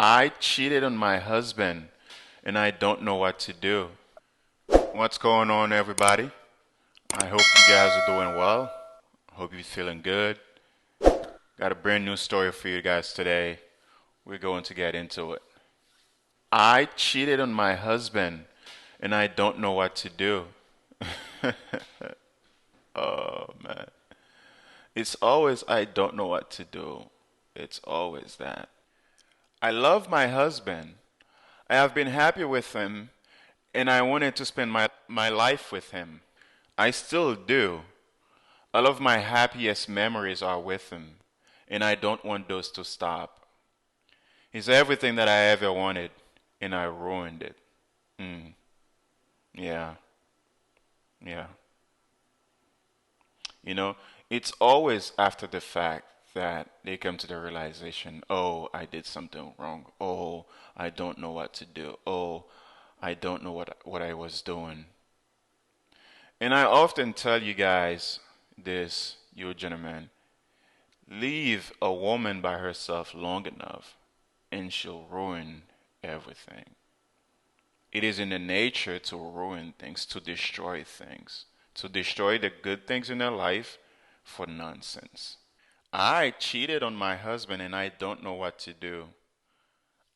I cheated on my husband and I don't know what to do. What's going on, everybody? I hope you guys are doing well. Hope you're feeling good. Got a brand new story for you guys today. We're going to get into it. I cheated on my husband and I don't know what to do. Oh, man. It's always I don't know what to do. It's always that. I love my husband. I have been happy with him and I wanted to spend my life with him. I still do. All of my happiest memories are with him, and I don't want those to stop. He's everything that I ever wanted, and I ruined it. Mm, yeah, yeah. You know, it's always after the fact that they come to the realization, oh, I did something wrong. Oh, I don't know what to do. Oh, I don't know what I was doing. And I often tell you guys this, you gentlemen, leave a woman by herself long enough and she'll ruin everything. It is in the nature to ruin things, to destroy the good things in their life for nonsense. I cheated on my husband and I don't know what to do.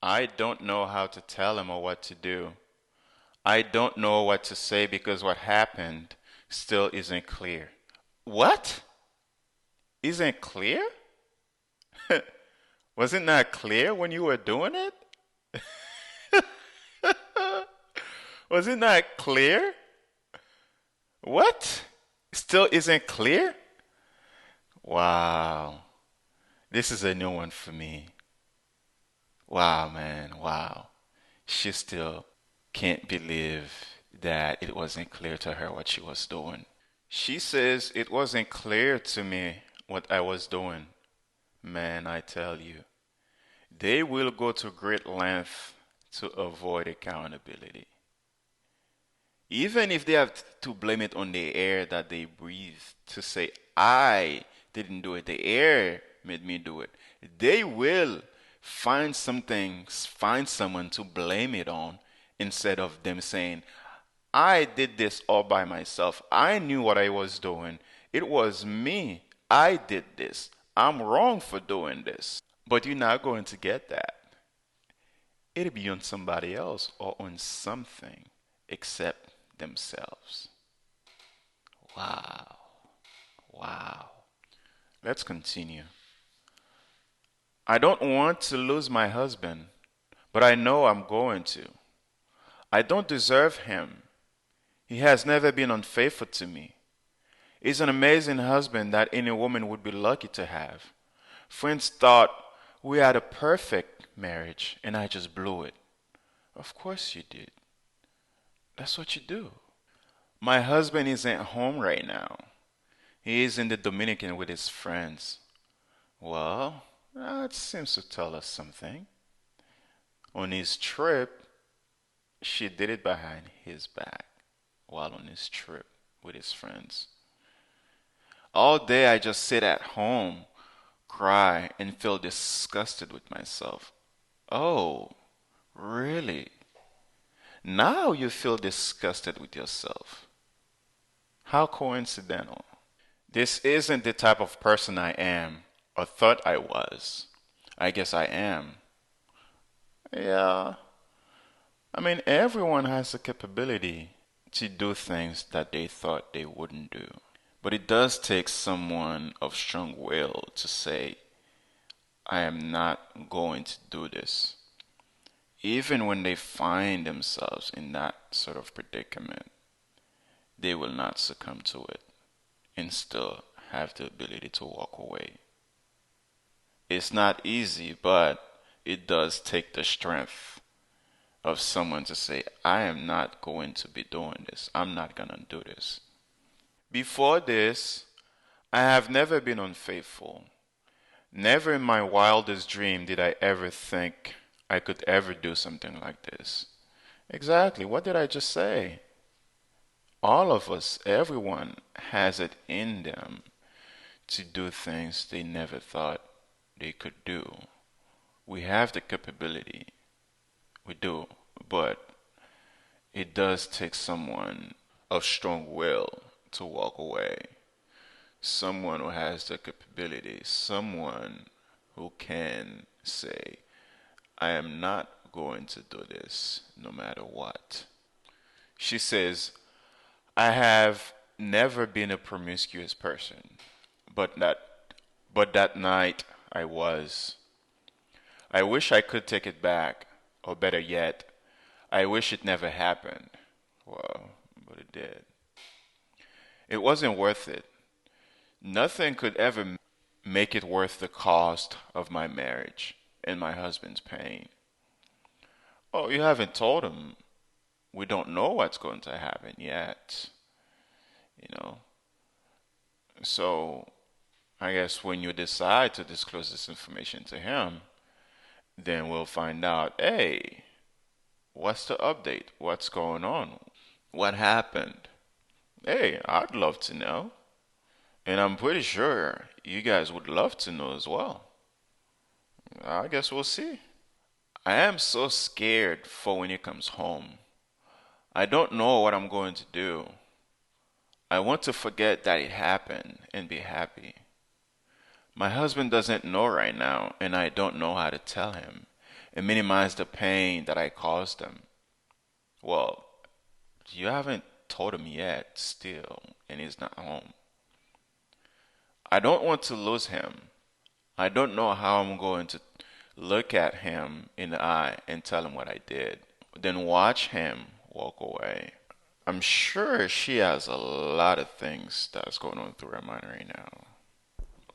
I don't know how to tell him or what to do. I don't know what to say because what happened still isn't clear. What? Isn't clear? Wasn't that clear when you were doing it? Wasn't that clear? What? Still isn't clear? Wow. This is a new one for me. Wow, man. Wow. She still can't believe that it wasn't clear to her what she was doing. She says it wasn't clear to me what I was doing. Man, I tell you, they will go to great length to avoid accountability. Even if they have to blame it on the air that they breathe, to say, I didn't do it, the air made me do it, they will find someone to blame it on instead of them saying, I did this all by myself. I knew what I was doing. It was me. I did this. I'm wrong for doing this. But you're not going to get that. It'll be on somebody else or on something except themselves. Wow. Wow. Let's continue. I don't want to lose my husband, but I know I'm going to. I don't deserve him. He has never been unfaithful to me. He's an amazing husband that any woman would be lucky to have. Friends thought we had a perfect marriage and I just blew it. Of course you did. That's what you do. My husband isn't home right now. He is in the Dominican with his friends. Well, that seems to tell us something. On his trip, she did it behind his back while on his trip with his friends. All day I just sit at home, cry, and feel disgusted with myself. Oh, really? Now you feel disgusted with yourself. How coincidental. This isn't the type of person I am, or thought I was. I guess I am. Yeah, I mean, everyone has the capability to do things that they thought they wouldn't do. But it does take someone of strong will to say, I am not going to do this. Even when they find themselves in that sort of predicament, they will not succumb to it and still have the ability to walk away. It's not easy, but it does take the strength of someone to say, I am not going to be doing this. I'm not going to do this. Before this, I have never been unfaithful. Never in my wildest dream did I ever think I could ever do something like this. Exactly. What did I just say? All of us, everyone has it in them to do things they never thought they could do. We have the capability, we do, but it does take someone of strong will to walk away. Someone who has the capability, someone who can say, I am not going to do this no matter what. She says, I have never been a promiscuous person, but that night I was. I wish I could take it back, or better yet, I wish it never happened. Well, but it did. It wasn't worth it. Nothing could ever make it worth the cost of my marriage and my husband's pain. Oh, you haven't told him. We don't know what's going to happen yet, you know. So I guess when you decide to disclose this information to him, then we'll find out, hey, what's the update? What's going on? What happened? Hey, I'd love to know. And I'm pretty sure you guys would love to know as well. I guess we'll see. I am so scared for when he comes home. I don't know what I'm going to do. I want to forget that it happened and be happy. My husband doesn't know right now, and I don't know how to tell him and minimize the pain that I caused him. Well, you haven't told him yet, still, and he's not home. I don't want to lose him. I don't know how I'm going to look at him in the eye and tell him what I did, then watch him walk away. I'm sure she has a lot of things that's going on through her mind right now.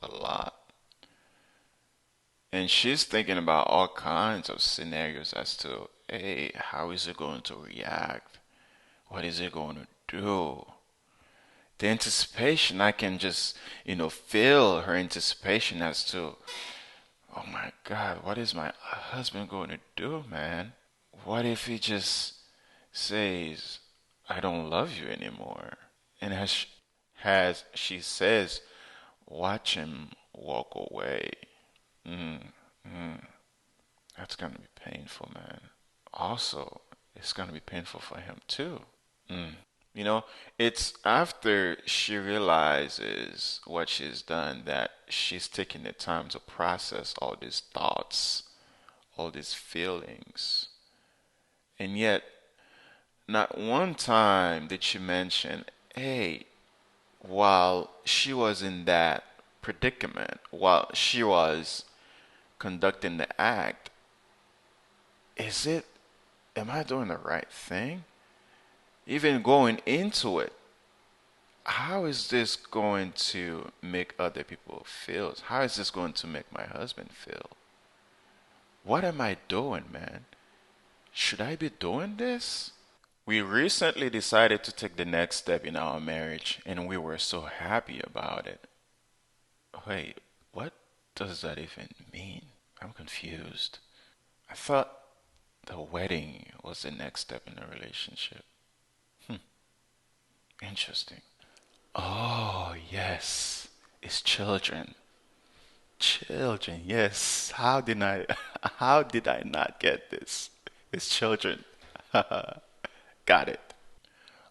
A lot. And she's thinking about all kinds of scenarios as to, hey, how is it going to react? What is it going to do? The anticipation, I can just, feel her anticipation as to, oh my God, what is my husband going to do, man? What if he just says, I don't love you anymore? And as she says, watch him walk away. Mm, mm, that's going to be painful, man. Also, it's going to be painful for him too. Mm. You know, it's after she realizes what she's done that she's taking the time to process all these thoughts, all these feelings. And yet, not one time did she mention, hey, while she was in that predicament, while she was conducting the act, is it, am I doing the right thing? Even going into it, how is this going to make other people feel? How is this going to make my husband feel? What am I doing, man? Should I be doing this? We recently decided to take the next step in our marriage, and we were so happy about it. Wait, what does that even mean? I'm confused. I thought the wedding was the next step in the relationship. Hmm, interesting. Oh, yes, it's children. Children, yes. How did I not get this? It's children. Got it.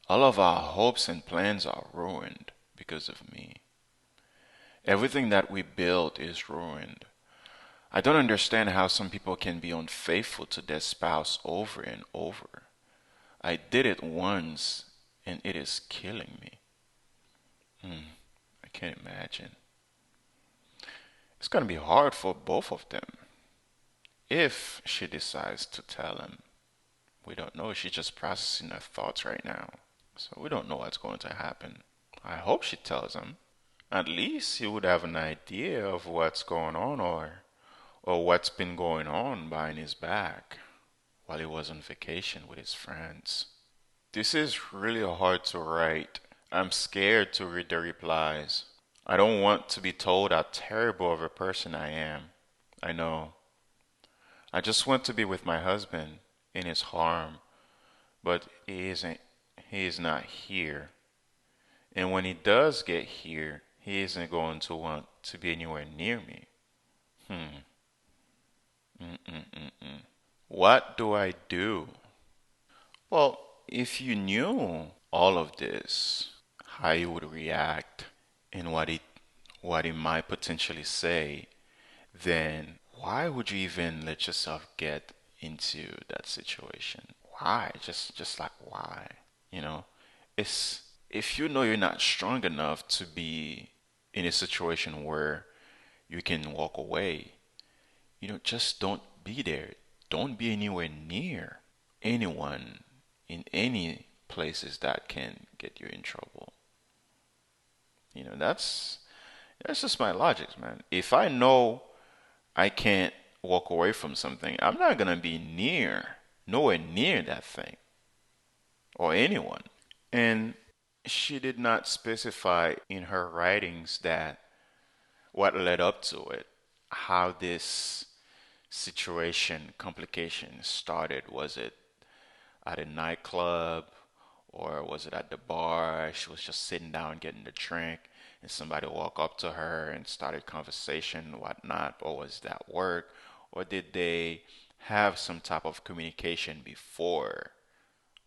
All of our hopes and plans are ruined because of me. Everything that we built is ruined. I don't understand how some people can be unfaithful to their spouse over and over. I did it once and it is killing me. I can't imagine. It's going to be hard for both of them if she decides to tell him. We don't know. She's just processing her thoughts right now. So we don't know what's going to happen. I hope she tells him. At least he would have an idea of what's going on or what's been going on behind his back while he was on vacation with his friends. This is really hard to write. I'm scared to read the replies. I don't want to be told how terrible of a person I am. I know. I just want to be with my husband in his harm, but he isn't. He is not here. And when he does get here, he isn't going to want to be anywhere near me. Hmm. Mm-mm-mm-mm. What do I do? Well, if you knew all of this, how you would react and what he might potentially say, then why would you even let yourself get into that situation? Why? Just like why? You know, it's if you know you're not strong enough to be in a situation where you can walk away, just don't be there. Don't be anywhere near anyone in any places that can get you in trouble. That's just my logic, man. If I know I can't walk away from something, I'm not gonna be nowhere near that thing or anyone. And she did not specify in her writings that what led up to it, how this situation, complication started. Was it at a nightclub or was it at the bar? She was just sitting down getting a drink and somebody walked up to her and started conversation and whatnot, or was that work? Or did they have some type of communication before?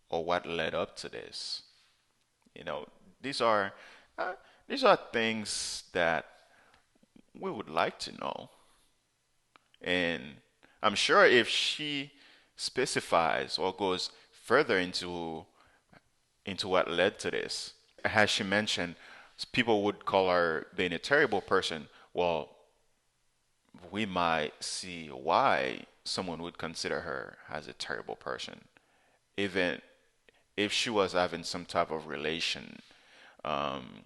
Or what led up to this? You know, these are uh, these are things that we would like to know. And I'm sure if she specifies or goes further into what led to this, as she mentioned, people would call her being a terrible person. Well, we might see why someone would consider her as a terrible person, even if she was having some type of relation, um,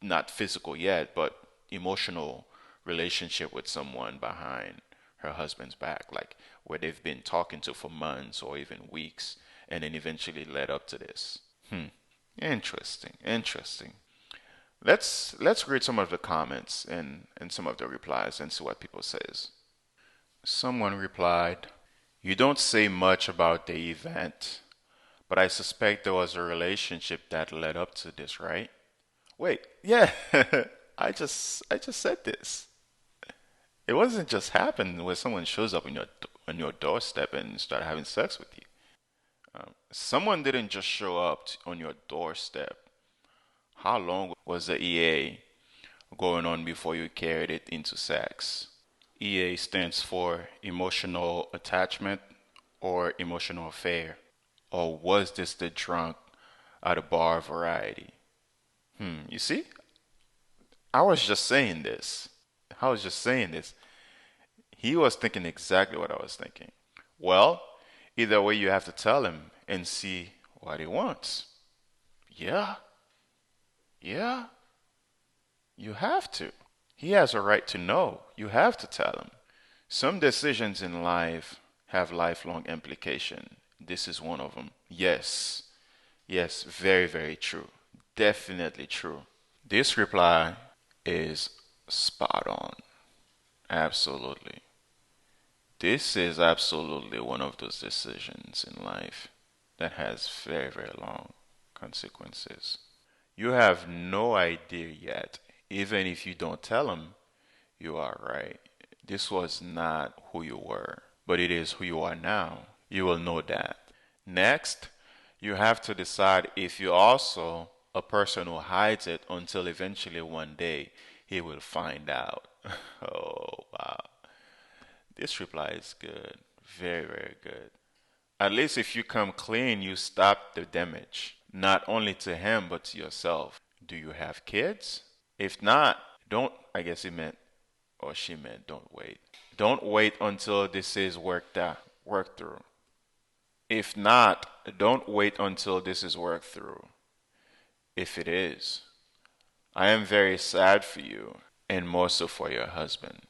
not physical yet, but emotional relationship with someone behind her husband's back, like where they've been talking to for months or even weeks, and then eventually led up to this. Hmm. Interesting. Interesting. Let's read some of the comments and some of the replies and see what people says. Someone replied, "You don't say much about the event, but I suspect there was a relationship that led up to this, right?" Wait, yeah. I just said this. It wasn't just happen where someone shows up on your doorstep and start having sex with you. Someone didn't just show up on your doorstep. How long was the EA going on before you carried it into sex? EA stands for emotional attachment or emotional affair. Or was this the drunk at a bar variety? You see? I was just saying this. I was just saying this. He was thinking exactly what I was thinking. Well, either way, you have to tell him and see what he wants. Yeah, yeah, you have to. He has a right to know. You have to tell him. Some decisions in life have lifelong implication. This is one of them. Yes, yes, very, very true. Definitely true. This reply is spot on. Absolutely. This is absolutely one of those decisions in life that has very, very long consequences. You have no idea yet. Even if you don't tell them, you are right. This was not who you were, but it is who you are now. You will know that. Next, you have to decide if you're also a person who hides it until eventually one day he will find out. Oh, wow. This reply is good. Very, very good. At least if you come clean, you stop the damage, not only to him, but to yourself. Do you have kids? If not, don't, I guess he meant, or she meant, don't wait. Don't wait until this is worked through. If not, don't wait until this is worked through. If it is, I am very sad for you, and more so for your husband.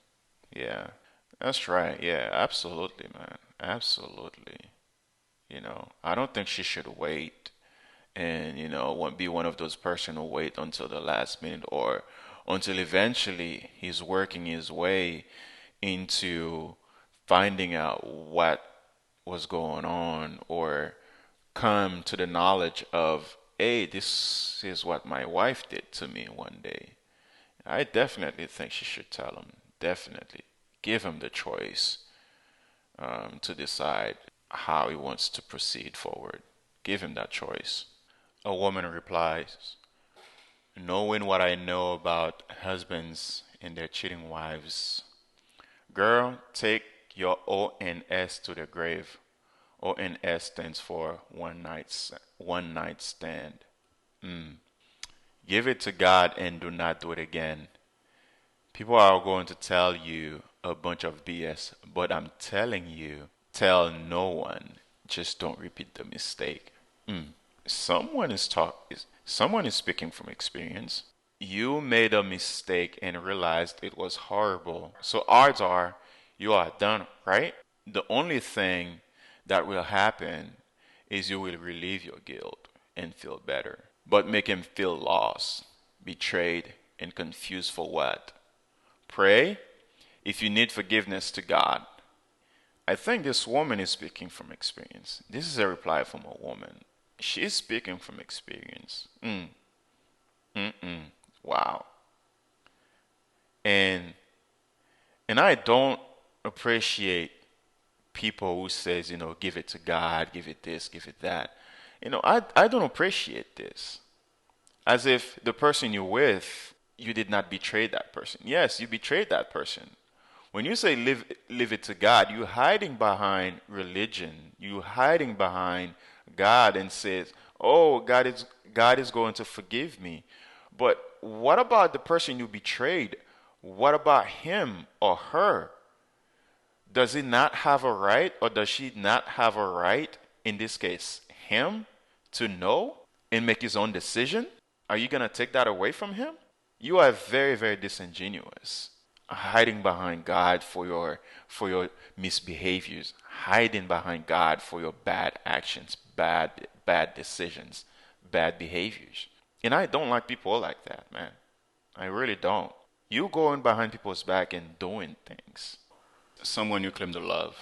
Yeah, that's right. Yeah, absolutely, man. Absolutely. I don't think she should wait and, won't be one of those person who wait until the last minute or until eventually he's working his way into finding out what was going on or come to the knowledge of, hey, this is what my wife did to me one day. I definitely think she should tell him. Definitely. Give him the choice. to decide how he wants to proceed forward. Give him that choice. A woman replies, knowing what I know about husbands and their cheating wives, girl, take your ONS to the grave. ONS stands for one night stand. Give it to God and do not do it again. People are going to tell you a bunch of BS, but I'm telling you, tell no one. Just don't repeat the mistake. Someone is speaking from experience. You made a mistake and realized it was horrible. So odds are you are done, right? The only thing that will happen is you will relieve your guilt and feel better. But make him feel lost, betrayed, and confused for what? Pray if you need forgiveness to God. I think this woman is speaking from experience. This is a reply from a woman. She's speaking from experience. Wow. And I don't appreciate people who says, give it to God, give it this, give it that. I don't appreciate this. As if the person you're with, you did not betray that person. Yes, you betrayed that person. When you say live it to God, you're hiding behind religion. You're hiding behind God and says, "Oh, God is going to forgive me." But what about the person you betrayed? What about him or her? Does he not have a right, or does she not have a right, in this case, him, to know and make his own decision? Are you going to take that away from him? You are very, very disingenuous. Hiding behind God for your misbehaviors, hiding behind God for your bad actions, bad decisions, bad behaviors. And I don't like people like that, man. I really don't. You going behind people's back and doing things. Someone you claim to love,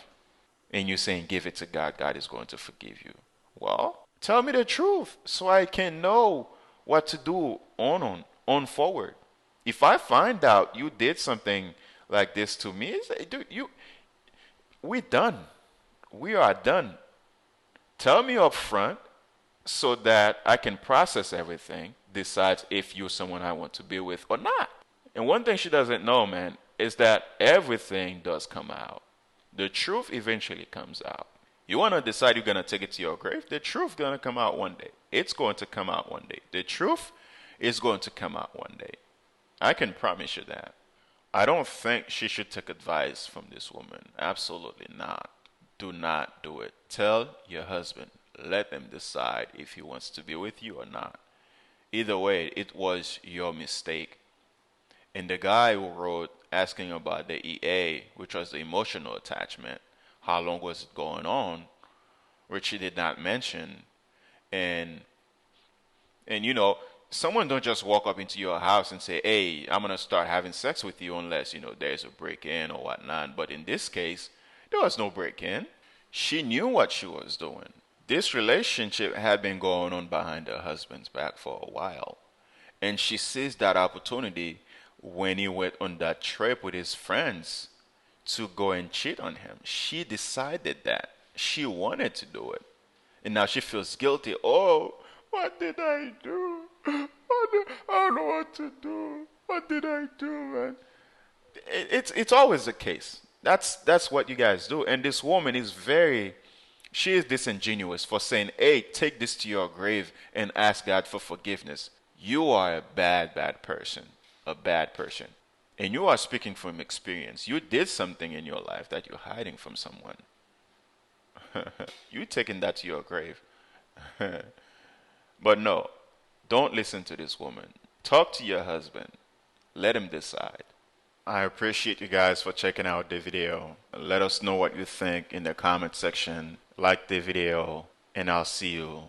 and you're saying give it to God, God is going to forgive you. Well, tell me the truth so I can know what to do on forward. If I find out you did something like this to me, dude, we're done. We are done. Tell me up front so that I can process everything, decide if you're someone I want to be with or not. And one thing she doesn't know, man, is that everything does come out. The truth eventually comes out. You want to decide you're going to take it to your grave? The truth is going to come out one day. It's going to come out one day. The truth is going to come out one day. I can promise you that. I don't think she should take advice from this woman. Absolutely not. Do not do it. Tell your husband. Let him decide if he wants to be with you or not. Either way, it was your mistake. And the guy who wrote asking about the EA, which was the emotional attachment, how long was it going on, which he did not mention. And someone don't just walk up into your house and say, "Hey, I'm going to start having sex with you," unless, there's a break-in or whatnot. But in this case, there was no break-in. She knew what she was doing. This relationship had been going on behind her husband's back for a while. And she seized that opportunity when he went on that trip with his friends to go and cheat on him. She decided that. She wanted to do it. And now she feels guilty. Oh, what did I do? I don't know what to do. What did I do, man? It's always the case. That's what you guys do. And this woman is she is disingenuous for saying, "Hey, take this to your grave and ask God for forgiveness." You are a bad person. A bad person. And you are speaking from experience. You did something in your life that you're hiding from someone. You're taking that to your grave. But no, don't listen to this woman. Talk to your husband. Let him decide. I appreciate you guys for checking out the video. Let us know what you think in the comment section. Like the video, and I'll see you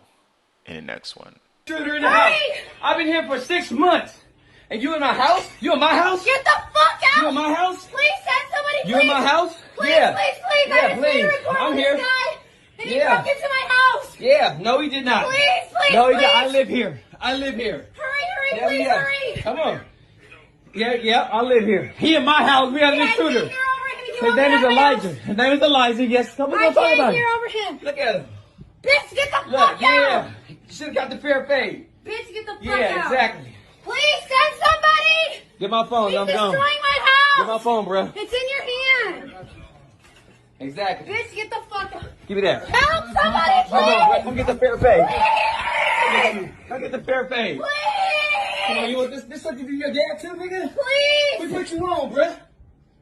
in the next one. Shooter in the house. I've been here for 6 months. And you in my house? You in my house? Get the fuck out! You in my house? Please send somebody, please! You in my house? Please, yeah. please! Yeah, I just please. need to report I'm on here. this guy. And he Yeah. broke into my house! Yeah, no he did not. Please, No, please! I live here. I live here. Hurry, Yeah, please, yeah. hurry! Come on. Yeah, I live here. He in my house. We have an intruder. You're over. His over name is here, Elijah. man. His name is Elijah. Yes, come on, I talk can't about hear it. over him. Look at him. Bitch, get the Look, fuck out. yeah. You should have got the fair fade. Bitch, get the fuck Yeah, out. exactly. Please send somebody. Get my phone. He's I'm destroying gone. my house. Get my phone, bro. It's in your hand. Exactly. Bitch, get the fuck out. Give me that. Help somebody, Come on, bro. please. Come get the fair fade. Please. Come get the fair fade. Come on, you want this? This what you do your dad too, nigga? We Please. put you on, bruh.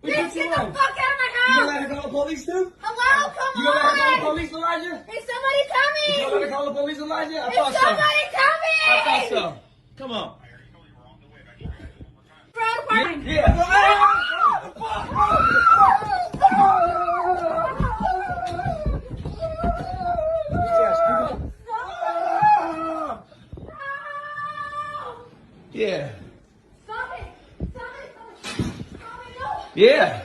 We Bitch, put you get the on. fuck out of my You gonna house. let her call the police too? Hello, come You gonna let her call the on. police, Elijah? Is somebody You gonna let coming? her call the police, Elijah? I Is thought so. somebody I thought coming? so. Come on. Proud party. Yeah. Stop it. Stop it. Stop it. No. Yeah.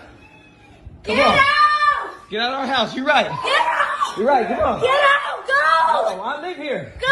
Come Get on. out. Get out of our house. You're right. Get out. You're right. Come on. Get out. Go. Oh, I live here. Go.